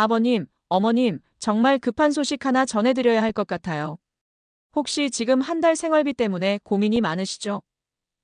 아버님, 어머님, 정말 급한 소식 하나 전해드려야 할 것 같아요. 혹시 지금 한 달 생활비 때문에 고민이 많으시죠?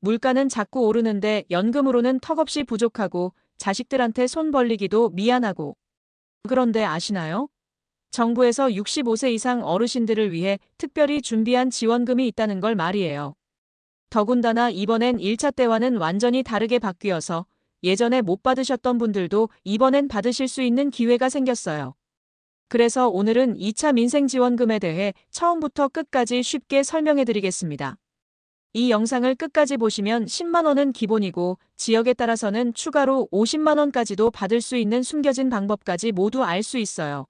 물가는 자꾸 오르는데 연금으로는 턱없이 부족하고 자식들한테 손 벌리기도 미안하고. 그런데 아시나요? 정부에서 65세 이상 어르신들을 위해 특별히 준비한 지원금이 있다는 걸 말이에요. 더군다나 이번엔 1차 때와는 완전히 다르게 바뀌어서 예전에 못 받으셨던 분들도 이번엔 받으실 수 있는 기회가 생겼어요. 그래서 오늘은 2차 민생지원금에 대해 처음부터 끝까지 쉽게 설명해 드리겠습니다. 이 영상을 끝까지 보시면 10만 원은 기본이고 지역에 따라서는 추가로 50만 원까지도 받을 수 있는 숨겨진 방법까지 모두 알 수 있어요.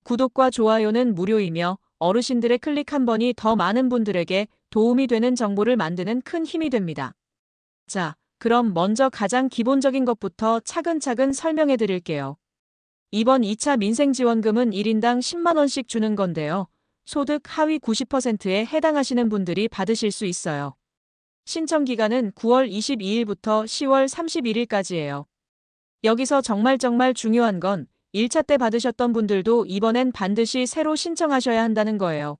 구독과 좋아요는 무료이며 어르신들의 클릭 한 번이 더 많은 분들에게 도움이 되는 정보를 만드는 큰 힘이 됩니다. 자, 그럼 먼저 가장 기본적인 것부터 차근차근 설명해 드릴게요. 이번 2차 민생지원금은 1인당 10만 원씩 주는 건데요. 소득 하위 90%에 해당하시는 분들이 받으실 수 있어요. 신청 기간은 9월 22일부터 10월 31일까지예요. 여기서 정말 중요한 건 1차 때 받으셨던 분들도 이번엔 반드시 새로 신청하셔야 한다는 거예요.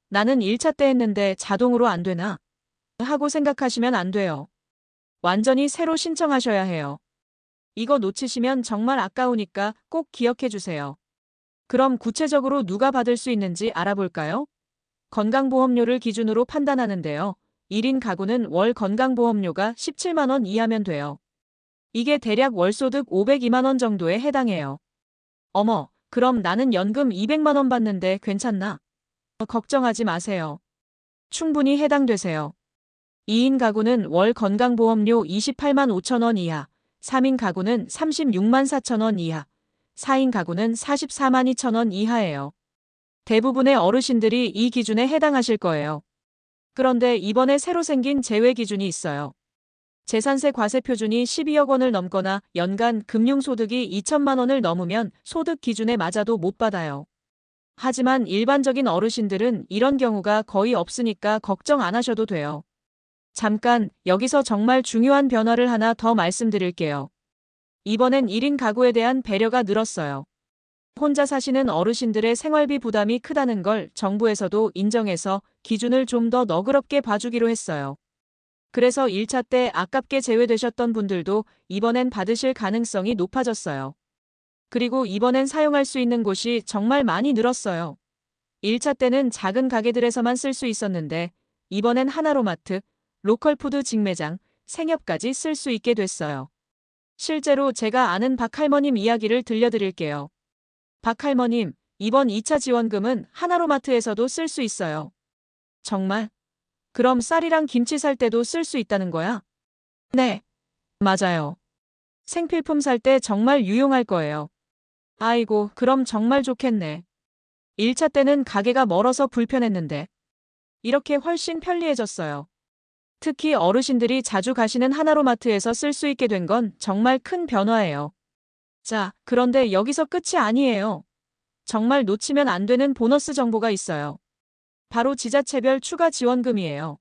나는 1차 때 했는데 자동으로 안 되나? 하고 생각하시면 안 돼요. 완전히 새로 신청하셔야 해요. 이거 놓치시면 정말 아까우니까 꼭 기억해 주세요. 그럼 구체적으로 누가 받을 수 있는지 알아볼까요? 건강보험료를 기준으로 판단하는데요. 1인 가구는 월 건강보험료가 17만 원 이하면 돼요. 이게 대략 월소득 502만 원 정도에 해당해요. 어머, 그럼 나는 연금 200만 원 받는데 괜찮나? 걱정하지 마세요. 충분히 해당되세요. 2인 가구는 월 건강보험료 28만 5천 원 이하, 3인 가구는 36만 4천 원 이하, 4인 가구는 44만 2천 원 이하예요. 대부분의 어르신들이 이 기준에 해당하실 거예요. 그런데 이번에 새로 생긴 제외 기준이 있어요. 재산세 과세 표준이 12억 원을 넘거나 연간 금융소득이 2천만 원을 넘으면 소득 기준에 맞아도 못 받아요. 하지만 일반적인 어르신들은 이런 경우가 거의 없으니까 걱정 안 하셔도 돼요. 잠깐, 여기서 정말 중요한 변화를 하나 더 말씀드릴게요. 이번엔 1인 가구에 대한 배려가 늘었어요. 혼자 사시는 어르신들의 생활비 부담이 크다는 걸 정부에서도 인정해서 기준을 좀 더 너그럽게 봐주기로 했어요. 그래서 1차 때 아깝게 제외되셨던 분들도 이번엔 받으실 가능성이 높아졌어요. 그리고 이번엔 사용할 수 있는 곳이 정말 많이 늘었어요. 1차 때는 작은 가게들에서만 쓸 수 있었는데 이번엔 하나로마트, 로컬푸드 직매장, 생협까지 쓸 수 있게 됐어요. 실제로 제가 아는 박할머님 이야기를 들려드릴게요. 박할머님, 이번 2차 지원금은 하나로마트에서도 쓸 수 있어요. 정말? 그럼 쌀이랑 김치 살 때도 쓸 수 있다는 거야? 네, 맞아요. 생필품 살 때 정말 유용할 거예요. 아이고, 그럼 정말 좋겠네. 1차 때는 가게가 멀어서 불편했는데 이렇게 훨씬 편리해졌어요. 특히 어르신들이 자주 가시는 하나로마트에서 쓸 수 있게 된 건 정말 큰 변화예요. 자, 그런데 여기서 끝이 아니에요. 정말 놓치면 안 되는 보너스 정보가 있어요. 바로 지자체별 추가 지원금이에요.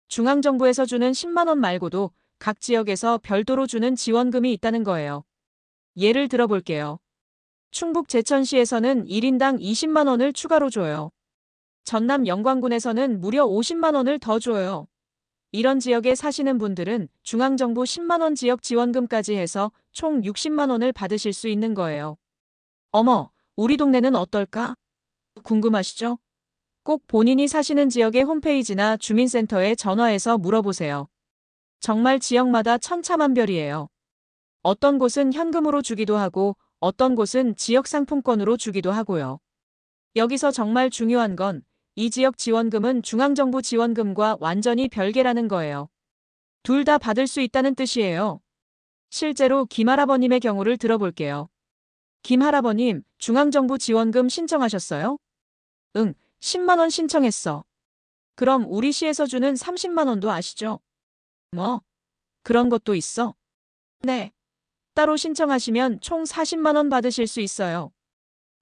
중앙정부에서 주는 10만 원 말고도 각 지역에서 별도로 주는 지원금이 있다는 거예요. 예를 들어볼게요. 충북 제천시에서는 1인당 20만 원을 추가로 줘요. 전남 영광군에서는 무려 50만 원을 더 줘요. 이런 지역에 사시는 분들은 중앙정부 10만 원 지역 지원금까지 해서 총 60만 원을 받으실 수 있는 거예요. 어머, 우리 동네는 어떨까? 궁금하시죠? 꼭 본인이 사시는 지역의 홈페이지나 주민센터에 전화해서 물어보세요. 정말 지역마다 천차만별이에요. 어떤 곳은 현금으로 주기도 하고 어떤 곳은 지역 상품권으로 주기도 하고요. 여기서 정말 중요한 건 이 지역 지원금은 중앙정부 지원금과 완전히 별개라는 거예요. 둘 다 받을 수 있다는 뜻이에요. 실제로 김할아버님의 경우를 들어볼게요. 김할아버님, 중앙정부 지원금 신청하셨어요? 응, 10만 원 신청했어. 그럼 우리 시에서 주는 30만 원도 아시죠? 뭐? 그런 것도 있어? 네. 따로 신청하시면 총 40만 원 받으실 수 있어요.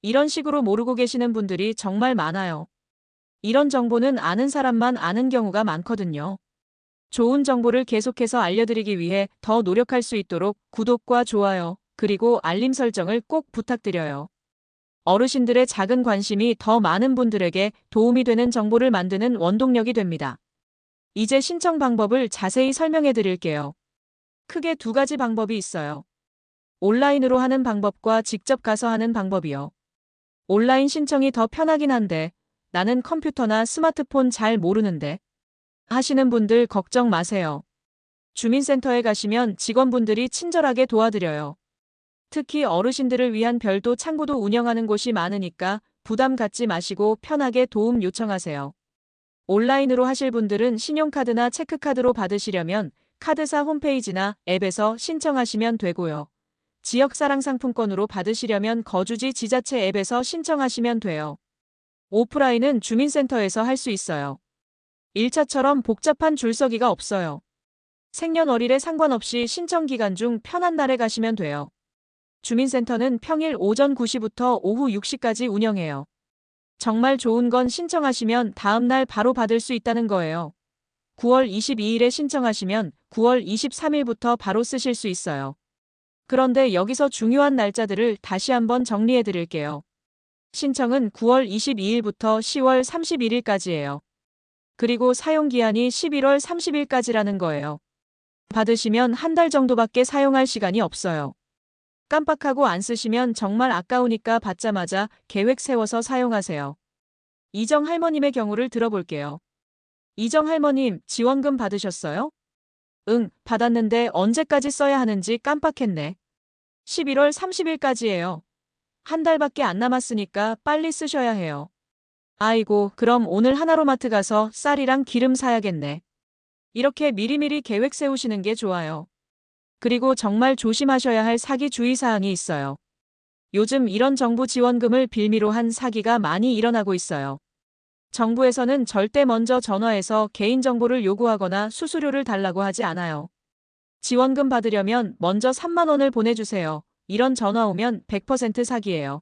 이런 식으로 모르고 계시는 분들이 정말 많아요. 이런 정보는 아는 사람만 아는 경우가 많거든요. 좋은 정보를 계속해서 알려드리기 위해 더 노력할 수 있도록 구독과 좋아요, 그리고 알림 설정을 꼭 부탁드려요. 어르신들의 작은 관심이 더 많은 분들에게 도움이 되는 정보를 만드는 원동력이 됩니다. 이제 신청 방법을 자세히 설명해 드릴게요. 크게 두 가지 방법이 있어요. 온라인으로 하는 방법과 직접 가서 하는 방법이요. 온라인 신청이 더 편하긴 한데 나는 컴퓨터나 스마트폰 잘 모르는데 하시는 분들 걱정 마세요. 주민센터에 가시면 직원분들이 친절하게 도와드려요. 특히 어르신들을 위한 별도 창구도 운영하는 곳이 많으니까 부담 갖지 마시고 편하게 도움 요청하세요. 온라인으로 하실 분들은 신용카드나 체크카드로 받으시려면 카드사 홈페이지나 앱에서 신청하시면 되고요. 지역사랑 상품권으로 받으시려면 거주지 지자체 앱에서 신청하시면 돼요. 오프라인은 주민센터에서 할 수 있어요. 1차처럼 복잡한 줄서기가 없어요. 생년월일에 상관없이 신청 기간 중 편한 날에 가시면 돼요. 주민센터는 평일 오전 9시부터 오후 6시까지 운영해요. 정말 좋은 건 신청하시면 다음날 바로 받을 수 있다는 거예요. 9월 22일에 신청하시면 9월 23일부터 바로 쓰실 수 있어요. 그런데 여기서 중요한 날짜들을 다시 한번 정리해 드릴게요. 신청은 9월 22일부터 10월 31일까지예요. 그리고 사용기한이 11월 30일까지라는 거예요. 받으시면 한 달 정도밖에 사용할 시간이 없어요. 깜빡하고 안 쓰시면 정말 아까우니까 받자마자 계획 세워서 사용하세요. 이정 할머님의 경우를 들어볼게요. 이정 할머님, 지원금 받으셨어요? 응, 받았는데 언제까지 써야 하는지 깜빡했네. 11월 30일까지예요. 한 달밖에 안 남았으니까 빨리 쓰셔야 해요. 아이고, 그럼 오늘 하나로마트 가서 쌀이랑 기름 사야겠네. 이렇게 미리미리 계획 세우시는 게 좋아요. 그리고 정말 조심하셔야 할 사기 주의사항이 있어요. 요즘 이런 정부 지원금을 빌미로 한 사기가 많이 일어나고 있어요. 정부에서는 절대 먼저 전화해서 개인정보를 요구하거나 수수료를 달라고 하지 않아요. 지원금 받으려면 먼저 3만 원을 보내주세요. 이런 전화 오면 100% 사기예요.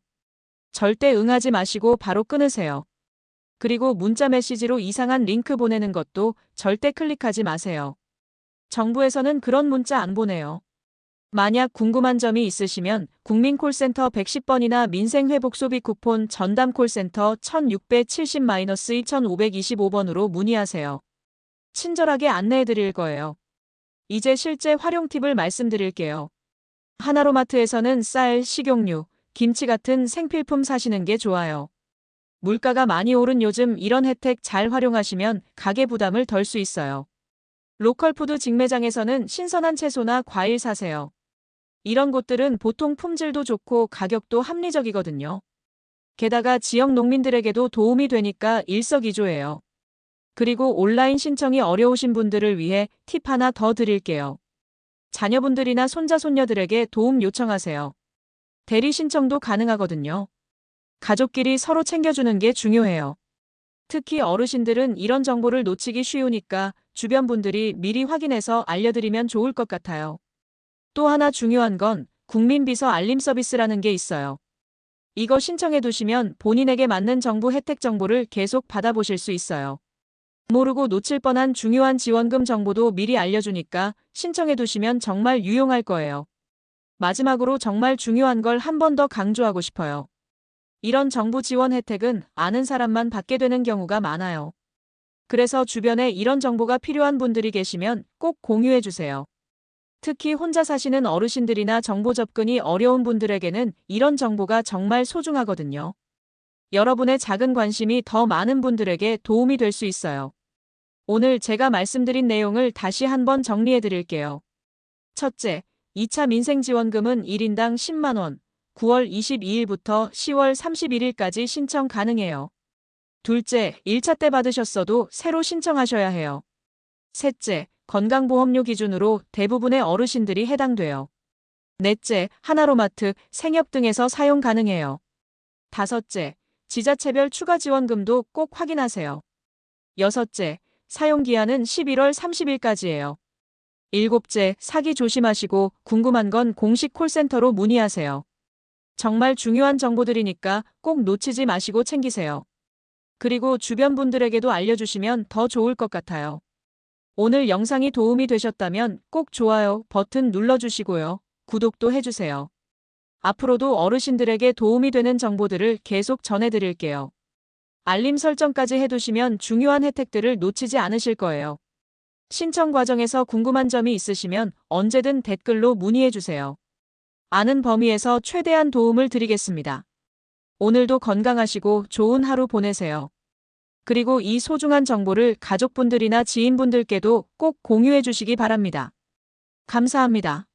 절대 응하지 마시고 바로 끊으세요. 그리고 문자 메시지로 이상한 링크 보내는 것도 절대 클릭하지 마세요. 정부에서는 그런 문자 안 보내요. 만약 궁금한 점이 있으시면 국민콜센터 110번이나 민생회복소비 쿠폰 전담콜센터 1670-2525번으로 문의하세요. 친절하게 안내해 드릴 거예요. 이제 실제 활용 팁을 말씀드릴게요. 하나로마트에서는 쌀, 식용유, 김치 같은 생필품 사시는 게 좋아요. 물가가 많이 오른 요즘 이런 혜택 잘 활용하시면 가계 부담을 덜 수 있어요. 로컬푸드 직매장에서는 신선한 채소나 과일 사세요. 이런 곳들은 보통 품질도 좋고 가격도 합리적이거든요. 게다가 지역 농민들에게도 도움이 되니까 일석이조예요. 그리고 온라인 신청이 어려우신 분들을 위해 팁 하나 더 드릴게요. 자녀분들이나 손자 손녀들에게 도움 요청하세요. 대리 신청도 가능하거든요. 가족끼리 서로 챙겨주는 게 중요해요. 특히 어르신들은 이런 정보를 놓치기 쉬우니까 주변 분들이 미리 확인해서 알려드리면 좋을 것 같아요. 또 하나 중요한 건 국민비서 알림 서비스라는 게 있어요. 이거 신청해 두시면 본인에게 맞는 정부 혜택 정보를 계속 받아보실 수 있어요. 모르고 놓칠 뻔한 중요한 지원금 정보도 미리 알려주니까 신청해 두시면 정말 유용할 거예요. 마지막으로 정말 중요한 걸 한 번 더 강조하고 싶어요. 이런 정부 지원 혜택은 아는 사람만 받게 되는 경우가 많아요. 그래서 주변에 이런 정보가 필요한 분들이 계시면 꼭 공유해 주세요. 특히 혼자 사시는 어르신들이나 정보 접근이 어려운 분들에게는 이런 정보가 정말 소중하거든요. 여러분의 작은 관심이 더 많은 분들에게 도움이 될 수 있어요. 오늘 제가 말씀드린 내용을 다시 한번 정리해 드릴게요. 첫째, 2차 민생지원금은 1인당 10만 원, 9월 22일부터 10월 31일까지 신청 가능해요. 둘째, 1차 때 받으셨어도 새로 신청하셔야 해요. 셋째, 건강보험료 기준으로 대부분의 어르신들이 해당돼요. 넷째, 하나로마트, 생협 등에서 사용 가능해요. 다섯째, 지자체별 추가 지원금도 꼭 확인하세요. 여섯째, 사용기한은 11월 30일까지예요. 일곱째, 사기 조심하시고 궁금한 건 공식 콜센터로 문의하세요. 정말 중요한 정보들이니까 꼭 놓치지 마시고 챙기세요. 그리고 주변 분들에게도 알려주시면 더 좋을 것 같아요. 오늘 영상이 도움이 되셨다면 꼭 좋아요 버튼 눌러주시고요. 구독도 해주세요. 앞으로도 어르신들에게 도움이 되는 정보들을 계속 전해드릴게요. 알림 설정까지 해두시면 중요한 혜택들을 놓치지 않으실 거예요. 신청 과정에서 궁금한 점이 있으시면 언제든 댓글로 문의해주세요. 아는 범위에서 최대한 도움을 드리겠습니다. 오늘도 건강하시고 좋은 하루 보내세요. 그리고 이 소중한 정보를 가족분들이나 지인분들께도 꼭 공유해 주시기 바랍니다. 감사합니다.